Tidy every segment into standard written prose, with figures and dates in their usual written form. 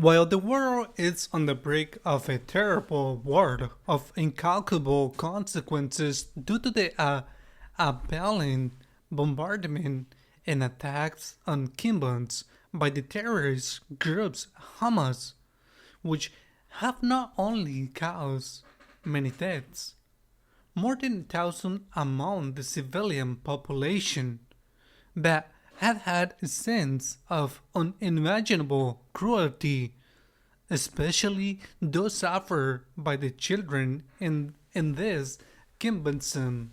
While the world is on the brink of a terrible war of incalculable consequences due to the appalling bombardment and attacks on Kibbutz by the terrorist groups Hamas, which have not only caused many deaths, more than 1,000 among the civilian population, but have had a sense of unimaginable cruelty, especially those suffered by the children in this Kimbunson.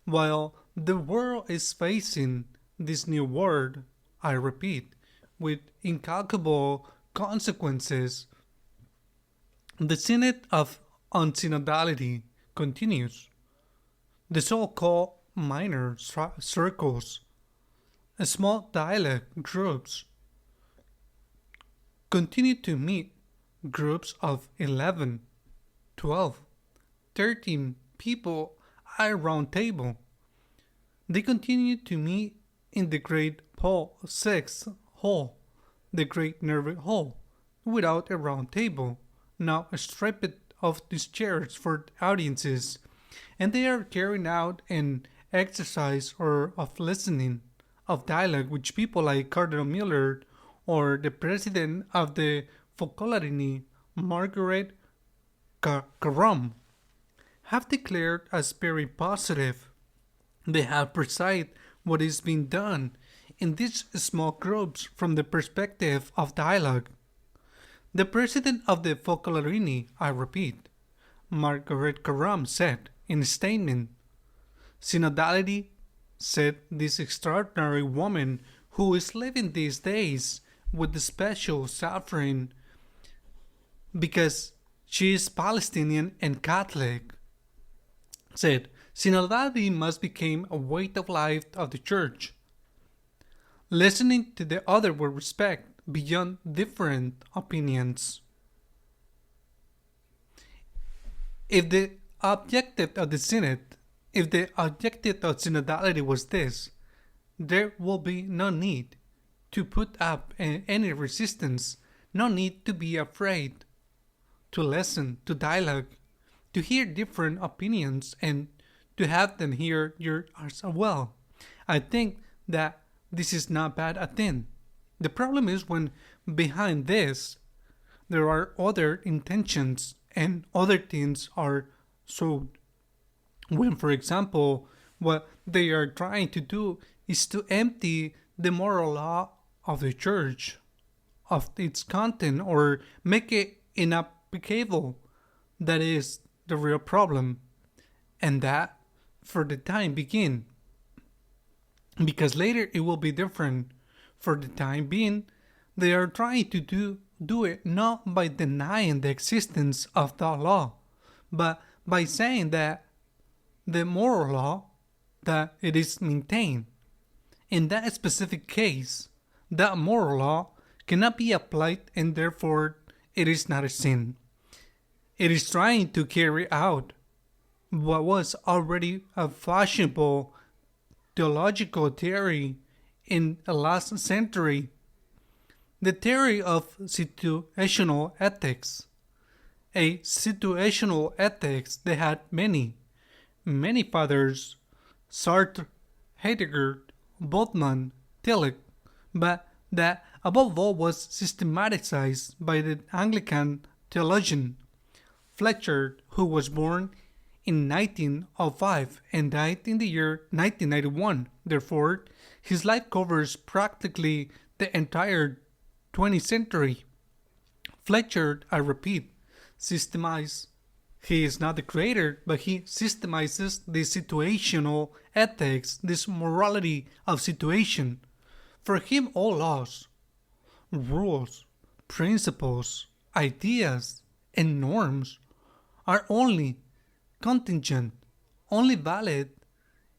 While the world is facing this new world, I repeat, with incalculable consequences, the Synod of Unsynodality continues. The so-called minor circles, small dialect groups, continue to meet groups of 11, 12, 13 people at a round table. They continue to meet in the Great Paul VI Hall, the Great Nervous Hall, without a round table, now stripped of these chairs for audiences, and they are carrying out an exercise or of listening, of dialogue, which people like Cardinal Mueller or the president of the Folklore, Margaret Karam, have declared as very positive. They have precised what is being done in these small groups from the perspective of dialogue. The president of the Folklore, I repeat, Margaret Karam said in a statement, Synodality, said this extraordinary woman who is living these days with the special suffering because she is Palestinian and Catholic, said synodality must become a way of life of the church, listening to the other with respect beyond different opinions. If the objective of the synod, if the objective of synodality was this, there will be no need to put up any resistance, no need to be afraid, to listen, to dialogue, to hear different opinions, and to have them hear yours as well. I think that this is not bad a thing. The problem is when behind this there are other intentions and other things are so when, for example, what they are trying to do is to empty the moral law of the church of its content or make it inapplicable. That is the real problem. And that, for the time being, because later it will be different. For the time being, they are trying to do it not by denying the existence of the law, but by saying that the moral law that it is maintained. In that specific case, that moral law cannot be applied and therefore it is not a sin. It is trying to carry out what was already a fashionable theological theory in the last century, the theory of situational ethics. A situational ethics they had many fathers, Sartre, Heidegger, Boltzmann, Tillich, but that above all was systematized by the Anglican theologian Fletcher, who was born in 1905 and died in the year 1991. Therefore, his life covers practically the entire 20th century. Fletcher, I repeat, systemized. He is not the creator, but he systemizes the situational ethics, this morality of situation. For him, all laws, rules, principles, ideas, and norms are only contingent, only valid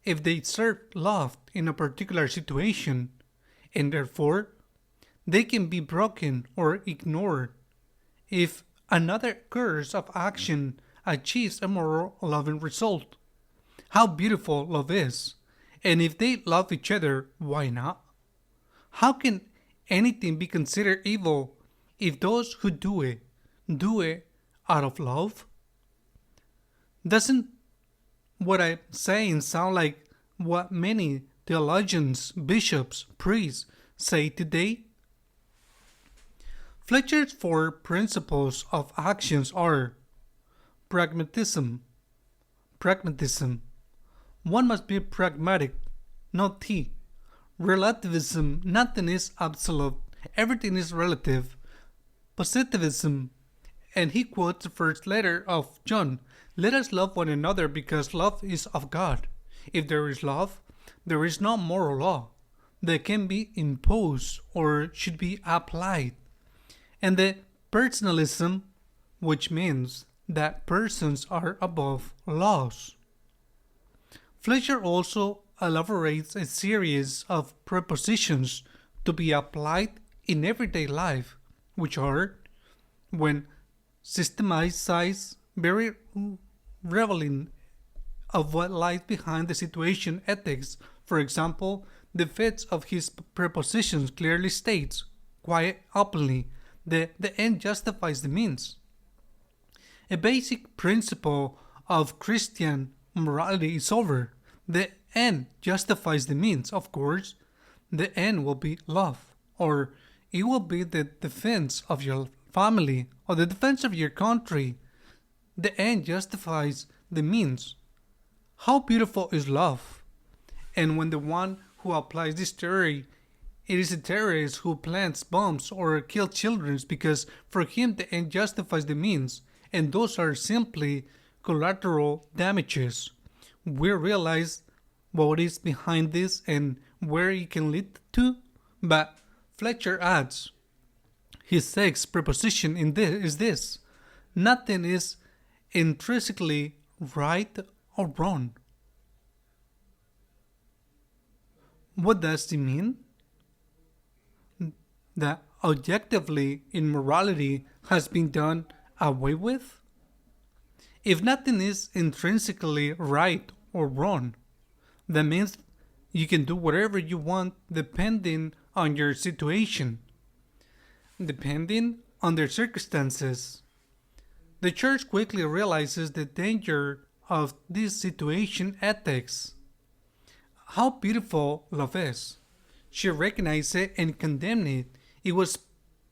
if they serve love in a particular situation, and therefore they can be broken or ignored if another course of action achieves a moral loving result. How beautiful love is! And if they love each other, why not? How can anything be considered evil if those who do it out of love? Doesn't what I'm saying sound like what many theologians, bishops, priests say today? Fletcher's four principles of actions are pragmatism. Pragmatism. One must be pragmatic, not T. Relativism. Nothing is absolute. Everything is relative. Positivism. And he quotes the first letter of John. Let us love one another because love is of God. If there is love, there is no moral law that can be imposed or should be applied. And the personalism, which means that persons are above laws. Fletcher also elaborates a series of prepositions to be applied in everyday life, which are, when systematized, very revealing of what lies behind the situation ethics. For example, the fifth of his prepositions clearly states, quite openly, that the end justifies the means. A basic principle of Christian morality is over. The end justifies the means, of course. The end will be love, or it will be the defense of your family, or the defense of your country. The end justifies the means. How beautiful is love? And when the one who applies this theory, it is a terrorist who plants bombs or kills children because for him the end justifies the means, and those are simply collateral damages. We realize what is behind this and where it can lead to, but Fletcher adds, his sixth preposition in this is this: nothing is intrinsically right or wrong. What does it mean? That objectively immorality has been done away with? If nothing is intrinsically right or wrong, that means you can do whatever you want depending on your situation, depending on their circumstances. The church quickly realizes the danger of this situation ethics. How beautiful love is. She recognized it and condemned it. It was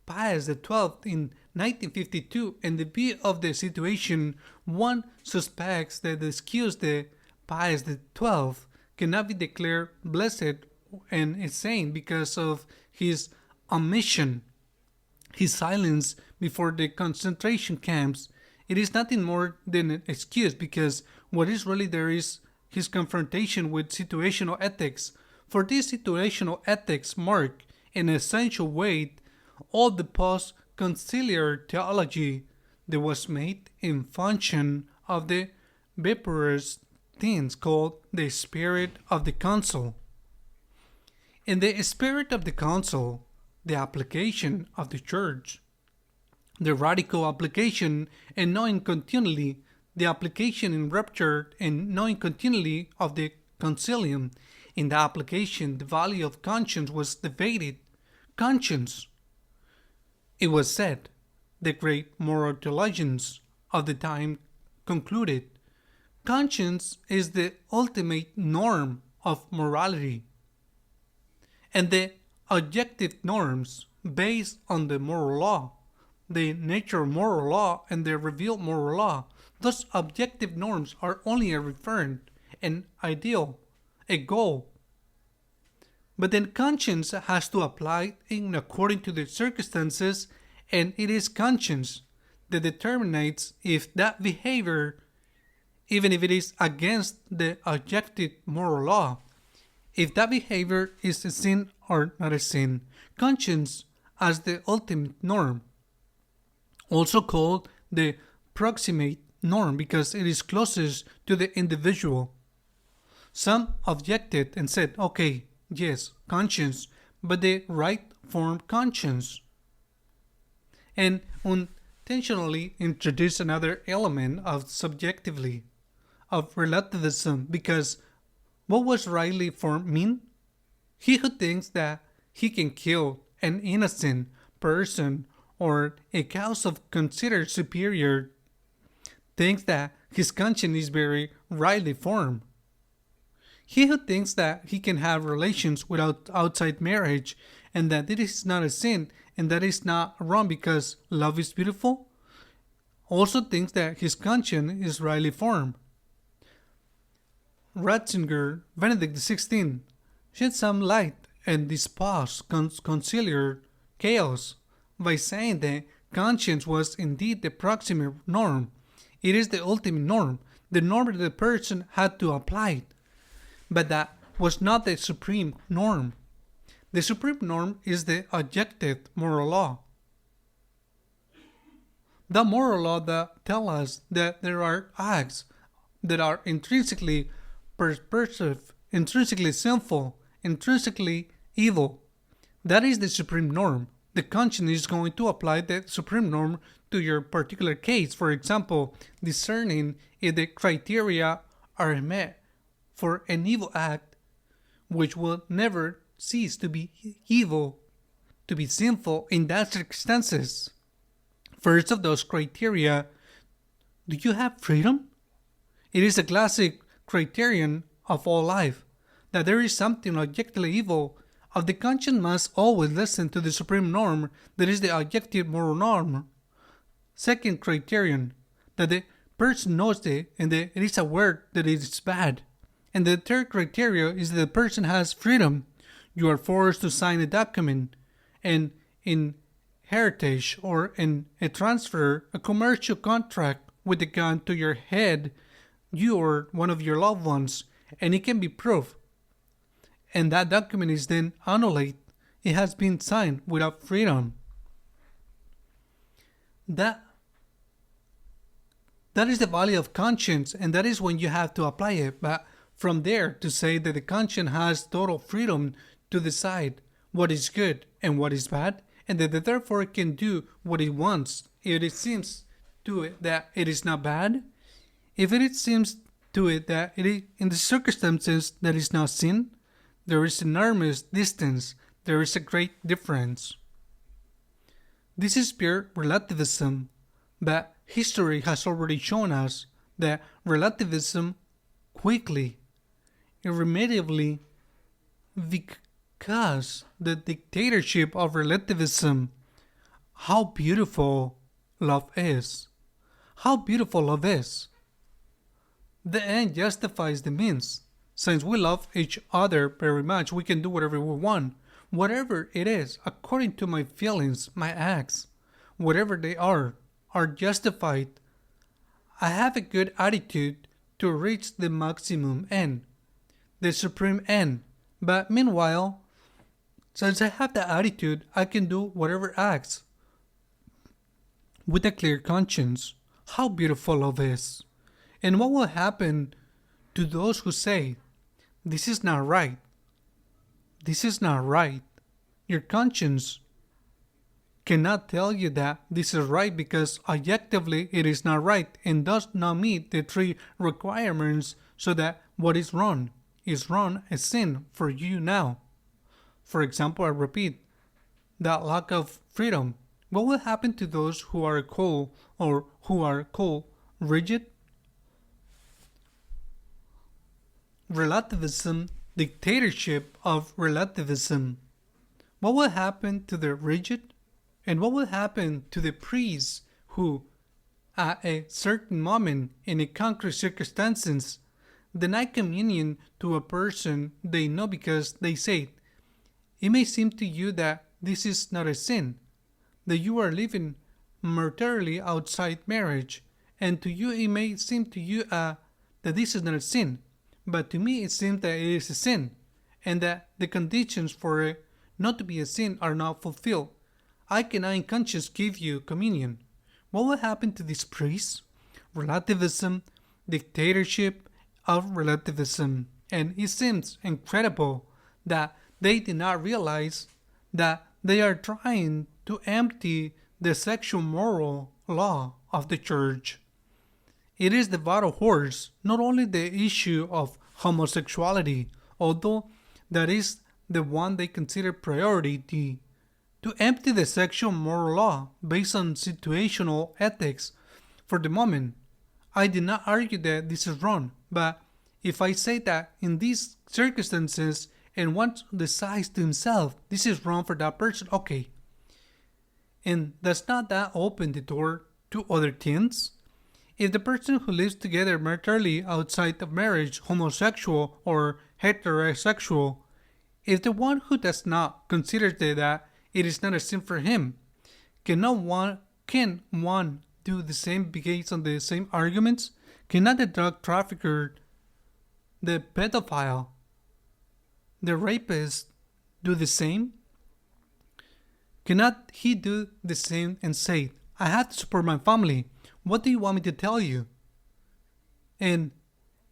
Pius XII in 1952, and the view of the situation one suspects that the excuse the Pius XII cannot be declared blessed and insane because of his omission, his silence before the concentration camps. It is nothing more than an excuse because what is really there is his confrontation with situational ethics. For this situational ethics mark in an essential way all the post-conciliar theology that was made in function of the vaporous things called the spirit of the council. In the spirit of the council, the application of the church, the radical application and knowing continually, the application in rupture and knowing continually of the concilium. In the application, the value of conscience was debated. Conscience, it was said, the great moral theologians of the time concluded, conscience is the ultimate norm of morality. And the objective norms based on the moral law, the natural moral law and the revealed moral law, those objective norms are only a referent, an ideal, a goal. But then conscience has to apply in according to the circumstances, and it is conscience that determines if that behavior, even if it is against the objective moral law, if that behavior is a sin or not a sin. Conscience as the ultimate norm, also called the proximate norm because it is closest to the individual. Some objected and said, okay, yes, conscience, but the right form conscience. And intentionally introduce another element of subjectively, of relativism, because what was rightly formed mean? He who thinks that he can kill an innocent person or a cause of considered superior thinks that his conscience is very rightly formed. He who thinks that he can have relations without outside marriage and that it is not a sin and that is not wrong because love is beautiful also thinks that his conscience is rightly formed. Ratzinger, Benedict XVI, shed some light and disposed conciliar chaos by saying that conscience was indeed the proximate norm. It is the ultimate norm, the norm that the person had to apply, but that was not the supreme norm. The supreme norm is the objective moral law. The moral law that tells us that there are acts that are intrinsically perversive, intrinsically sinful, intrinsically evil. That is the supreme norm. The conscience is going to apply the supreme norm to your particular case. For example, discerning if the criteria are met for an evil act, which will never cease to be evil, to be sinful in that circumstances. First of those criteria, do you have freedom? It is a classic criterion of all life, that there is something objectively evil. Of the conscience must always listen to the supreme norm, that is the objective moral norm. Second criterion, that the person knows it and that it is aware that it is bad. And the third criteria is that the person has freedom. You are forced to sign a document, and in heritage or in a transfer, a commercial contract with a gun to your head, you or one of your loved ones, and it can be proved. And that document is then annulled. It has been signed without freedom. That is the value of conscience, and that is when you have to apply it. But from there to say that the conscience has total freedom to decide what is good and what is bad, and that it therefore can do what it wants if it seems to it that it is not bad, if it seems to it that it is, in the circumstances that is not sin, there is enormous distance, there is a great difference. This is pure relativism, but history has already shown us that relativism quickly, irremediably, because the dictatorship of relativism, how beautiful love is. How beautiful love is. The end justifies the means. Since we love each other very much, we can do whatever we want. Whatever it is, according to my feelings, my acts, whatever they are justified. I have a good attitude to reach the maximum end, the supreme end. But meanwhile, since I have that attitude, I can do whatever acts with a clear conscience. How beautiful love is. And what will happen to those who say, this is not right? This is not right. Your conscience cannot tell you that this is right because objectively it is not right and does not meet the three requirements so that what is wrong as sin for you now. For example, I repeat, that lack of freedom. What will happen to those who are cold or who are cold, rigid? Relativism, dictatorship of relativism. What will happen to the rigid? And what will happen to the priests who, at a certain moment in a concrete circumstances, deny communion to a person they know because they say, it may seem to you that this is not a sin, that you are living maritarily outside marriage, and to you it may seem to you that this is not a sin, but to me it seems that it is a sin, and that the conditions for it not to be a sin are not fulfilled. I cannot in conscience give you communion. What will happen to these priests? Relativism, dictatorship of relativism. And it seems incredible that they did not realize that they are trying to empty the sexual moral law of the church. It is the vital horse, not only the issue of homosexuality, although that is the one they consider priority, to empty the sexual moral law based on situational ethics. For the moment, I did not argue that this is wrong, but if I say that in these circumstances and one decides to himself this is wrong for that person, okay. And does not that open the door to other things? If the person who lives together maritally outside of marriage, homosexual or heterosexual, if the one who does not considers that it is not a sin for him, can one do the same based on the same arguments? Cannot the drug trafficker, the pedophile, the rapist do the same? Cannot he do the same and say, I have to support my family. What do you want me to tell you? And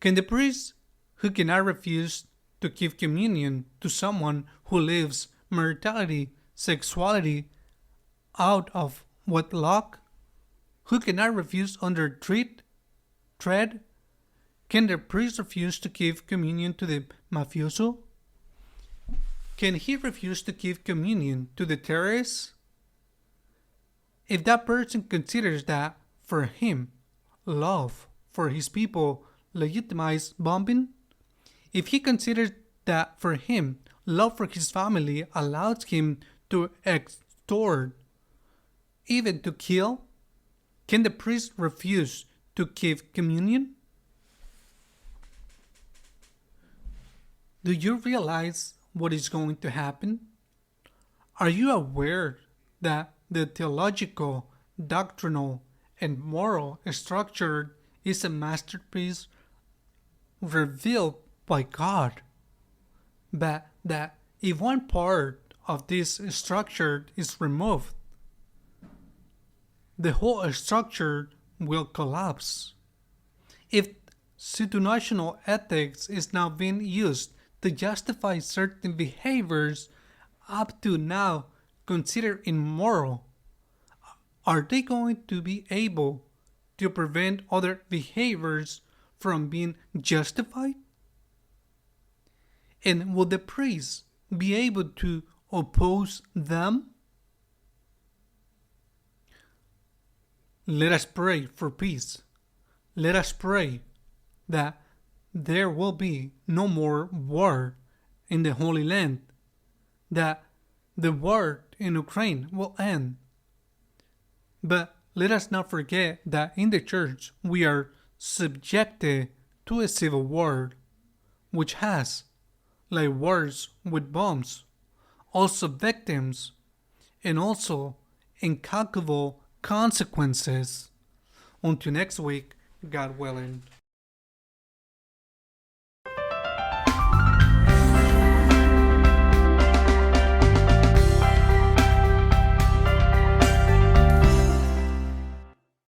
can the priest who cannot refuse to give communion to someone who lives maritality, sexuality out of wedlock, who cannot refuse under tread, can the priest refuse to give communion to the mafioso? Can he refuse to give communion to the terrorist? If that person considers that, for him, love for his people legitimizes bombing, if he considers that for him, love for his family allows him to extort, even to kill, can the priest refuse to give communion? Do you realize what is going to happen? Are you aware that the theological, doctrinal, and moral structure is a masterpiece revealed by God? But that if one part of this structure is removed, the whole structure will collapse. If situational ethics is now being used to justify certain behaviors up to now considered immoral, are they going to be able to prevent other behaviors from being justified? And will the priests be able to oppose them? Let us pray for peace. Let us pray that there will be no more war in the Holy Land, that the war in Ukraine will end. But let us not forget that in the church we are subjected to a civil war, which has, like wars with bombs, also victims and also incalculable consequences. Until next week, God willing.